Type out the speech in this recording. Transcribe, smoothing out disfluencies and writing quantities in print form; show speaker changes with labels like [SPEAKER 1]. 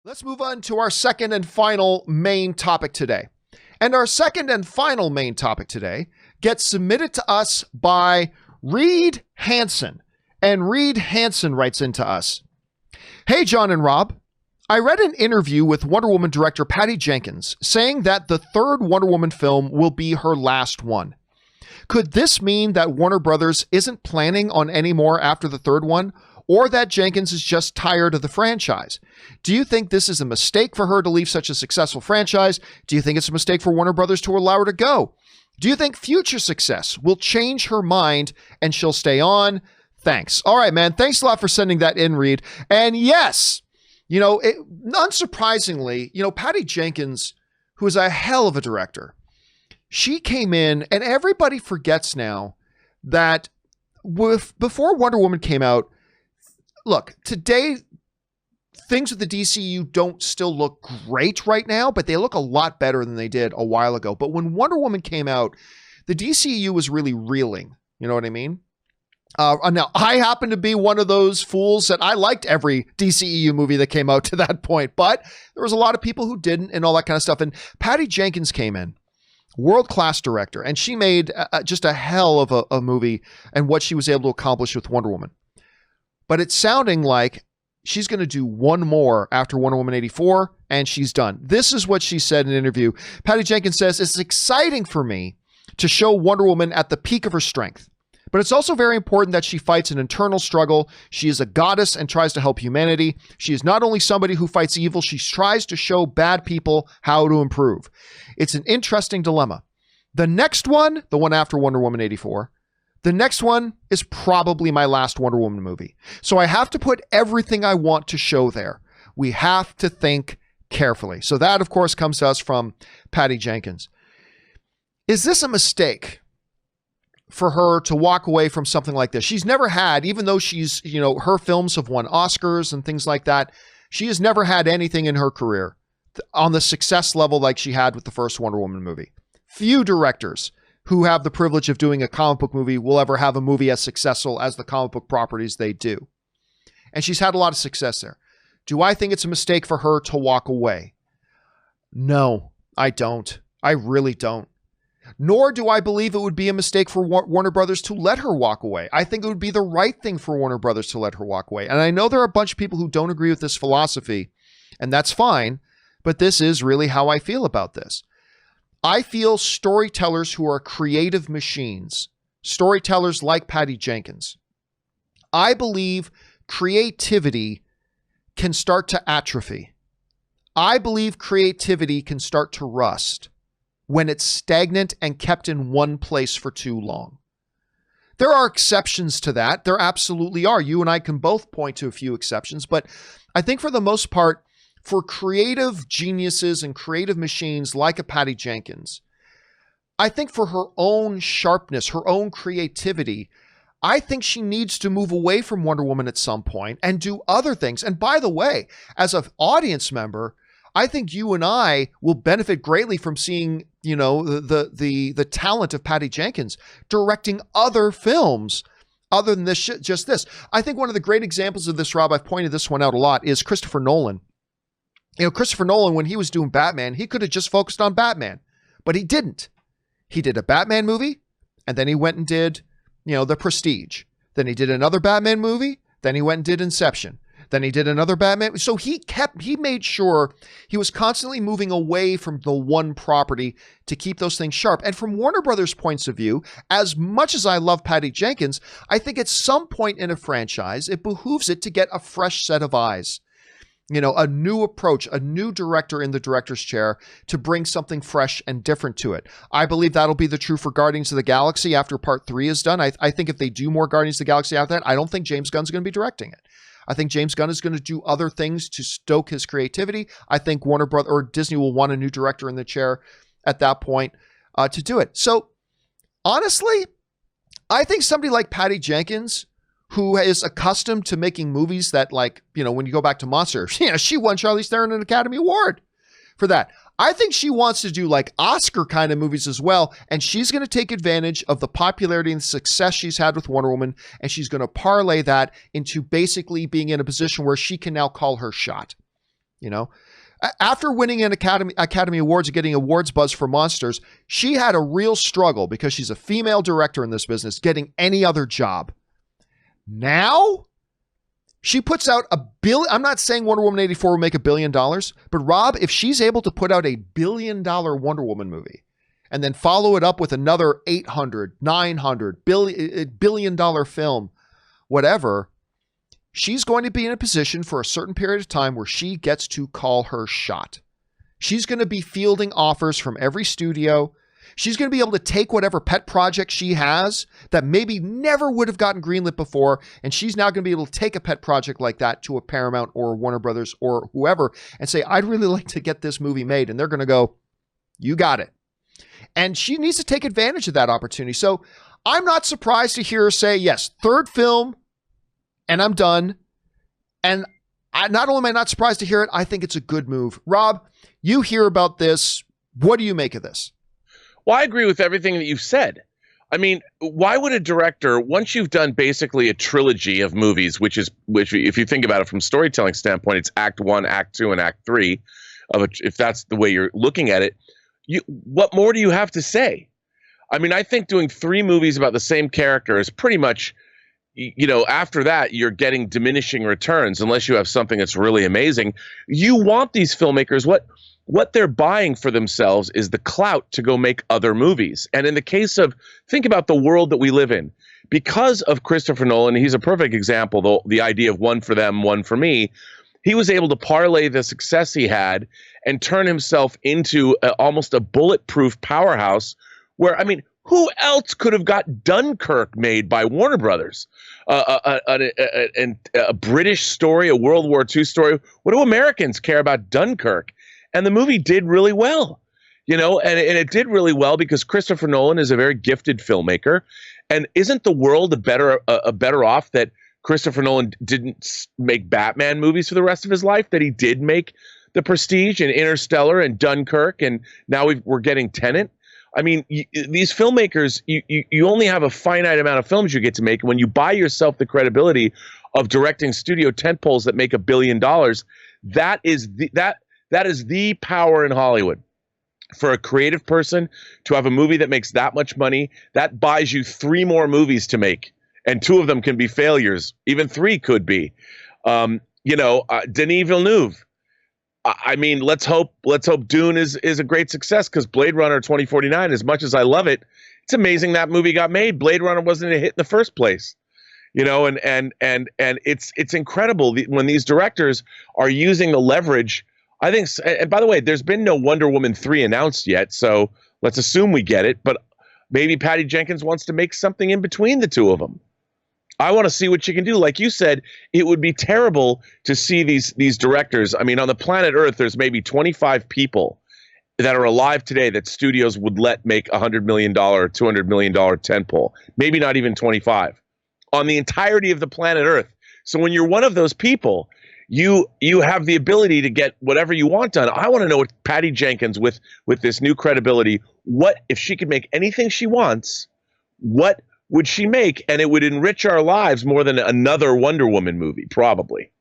[SPEAKER 1] Let's move on to our second and final main topic today. And our second and final main topic today gets submitted to us by Reed Hanson. And Reed Hanson writes into us, "Hey, John and Rob. I read an interview with Wonder Woman director Patty Jenkins saying that the third Wonder Woman film will be her last one. Could this mean that Warner Brothers isn't planning on any more after the third one, or that Jenkins is just tired of the franchise? Do you think this is a mistake for her to leave such a successful franchise? Do you think it's a mistake for Warner Brothers to allow her to go? Do you think future success will change her mind and she'll stay on? Thanks." All right, man. Thanks a lot for sending that in, Reed. And yes, unsurprisingly, Patty Jenkins, who is a hell of a director, she came in, and everybody forgets now that before Wonder Woman came out, look, today, things with the DCU don't still look great right now, but they look a lot better than they did a while ago. But when Wonder Woman came out, the DCU was really reeling. You know what I mean? Now, I happen to be one of those fools that I liked every DCEU movie that came out to that point, but there was a lot of people who didn't and all that kind of stuff. And Patty Jenkins came in, world-class director, and she made just a hell of a movie and what she was able to accomplish with Wonder Woman. But it's sounding like she's going to do one more after Wonder Woman 84, and she's done. This is what she said in an interview. Patty Jenkins says, "It's exciting for me to show Wonder Woman at the peak of her strength. But it's also very important that she fights an internal struggle. She is a goddess and tries to help humanity. She is not only somebody who fights evil, she tries to show bad people how to improve. It's an interesting dilemma. The next one, the one after Wonder Woman 84, the next one is probably my last Wonder Woman movie. So I have to put everything I want to show there. We have to think carefully." So that, of course, comes to us from Patty Jenkins. Is this a mistake for her to walk away from something like this? She's never had, even though she's, her films have won Oscars and things like that, she has never had anything in her career on the success level like she had with the first Wonder Woman movie. Few directors who have the privilege of doing a comic book movie will ever have a movie as successful as the comic book properties they do. And she's had a lot of success there. Do I think it's a mistake for her to walk away? No, I don't. I really don't. Nor do I believe it would be a mistake for Warner Brothers to let her walk away. I think it would be the right thing for Warner Brothers to let her walk away. And I know there are a bunch of people who don't agree with this philosophy, and that's fine, but this is really how I feel about this. I feel storytellers who are creative machines, storytellers like Patty Jenkins, I believe creativity can start to atrophy. I believe creativity can start to rust when it's stagnant and kept in one place for too long. There are exceptions to that. There absolutely are. You and I can both point to a few exceptions, but I think for the most part, for creative geniuses and creative machines like a Patty Jenkins, I think for her own sharpness, her own creativity, I think she needs to move away from Wonder Woman at some point and do other things. And by the way, as an audience member, I think you and I will benefit greatly from seeing, the talent of Patty Jenkins directing other films other than just this. I think one of the great examples of this, Rob, I've pointed this one out a lot, is Christopher Nolan. Christopher Nolan, when he was doing Batman, he could have just focused on Batman, but he didn't. He did a Batman movie, and then he went and did, The Prestige. Then he did another Batman movie. Then he went and did Inception. Then he did another Batman. So he made sure he was constantly moving away from the one property to keep those things sharp. And from Warner Brothers' points of view, as much as I love Patty Jenkins, I think at some point in a franchise, it behooves it to get a fresh set of eyes. A new approach, a new director in the director's chair to bring something fresh and different to it. I believe that'll be the true for Guardians of the Galaxy after part 3 is done. I think if they do more Guardians of the Galaxy after that, I don't think James Gunn's going to be directing it. I think James Gunn is going to do other things to stoke his creativity. I think Warner Brothers or Disney will want a new director in the chair at that point to do it. So honestly, I think somebody like Patty Jenkins, who is accustomed to making movies that, when you go back to Monster, she won Charlize Theron an Academy Award for that. I think she wants to do Oscar kind of movies as well. And she's going to take advantage of the popularity and success she's had with Wonder Woman. And she's going to parlay that into basically being in a position where she can now call her shot. You know, after winning an Academy Awards and getting awards buzz for Monsters, she had a real struggle because she's a female director in this business getting any other job. Now she puts out $1 billion. I'm not saying Wonder Woman 84 will make $1 billion, but Rob, if she's able to put out a $1 billion Wonder Woman movie and then follow it up with another 800, 900, $1 billion film, whatever, she's going to be in a position for a certain period of time where she gets to call her shot. She's going to be fielding offers from every studio. She's going to be able to take whatever pet project she has that maybe never would have gotten greenlit before, and she's now going to be able to take a pet project like that to a Paramount or Warner Brothers or whoever and say, I'd really like to get this movie made. And they're going to go, you got it. And she needs to take advantage of that opportunity. So I'm not surprised to hear her say, yes, third film, and I'm done. And not only am I not surprised to hear it, I think it's a good move. Rob, you hear about this. What do you make of this?
[SPEAKER 2] Well, I agree with everything that you've said. I mean, why would a director, once you've done basically a trilogy of movies, which if you think about it from a storytelling standpoint, it's Act 1, Act 2, and Act 3, if that's the way you're looking at it, what more do you have to say? I mean, I think doing 3 movies about the same character is pretty much, after that, you're getting diminishing returns unless you have something that's really amazing. You want these filmmakers, what they're buying for themselves is the clout to go make other movies. And in the case of, think about the world that we live in. Because of Christopher Nolan, he's a perfect example, the idea of one for them, one for me. He was able to parlay the success he had and turn himself into almost a bulletproof powerhouse where, I mean, who else could have got Dunkirk made by Warner Brothers? A British story, a World War II story. What do Americans care about Dunkirk? And the movie did really well, and it did really well because Christopher Nolan is a very gifted filmmaker. And isn't the world a better off that Christopher Nolan didn't make Batman movies for the rest of his life, that he did make The Prestige and Interstellar and Dunkirk, and now we're getting Tenet? I mean, these filmmakers, you only have a finite amount of films you get to make. And when you buy yourself the credibility of directing studio tentpoles that make $1 billion, that is the power in Hollywood. For a creative person to have a movie that makes that much money, that buys you 3 more movies to make. And 2 of them can be failures. Even 3 could be. Denis Villeneuve. I mean, let's hope Dune is a great success, because Blade Runner 2049, as much as I love it, it's amazing that movie got made. Blade Runner wasn't a hit in the first place. And it's incredible when these directors are using the leverage. I think, and by the way, there's been no Wonder Woman 3 announced yet, so let's assume we get it. But maybe Patty Jenkins wants to make something in between the 2 of them. I want to see what she can do. Like you said, it would be terrible to see these directors. I mean, on the planet Earth, there's maybe 25 people that are alive today that studios would let make $100 million or $200 million tentpole. Maybe not even 25 on the entirety of the planet Earth. So when you're one of those people, you have the ability to get whatever you want done. I want to know what Patty Jenkins, with this new credibility, what if she could make anything she wants, what would she make? And it would enrich our lives more than another Wonder Woman movie, probably.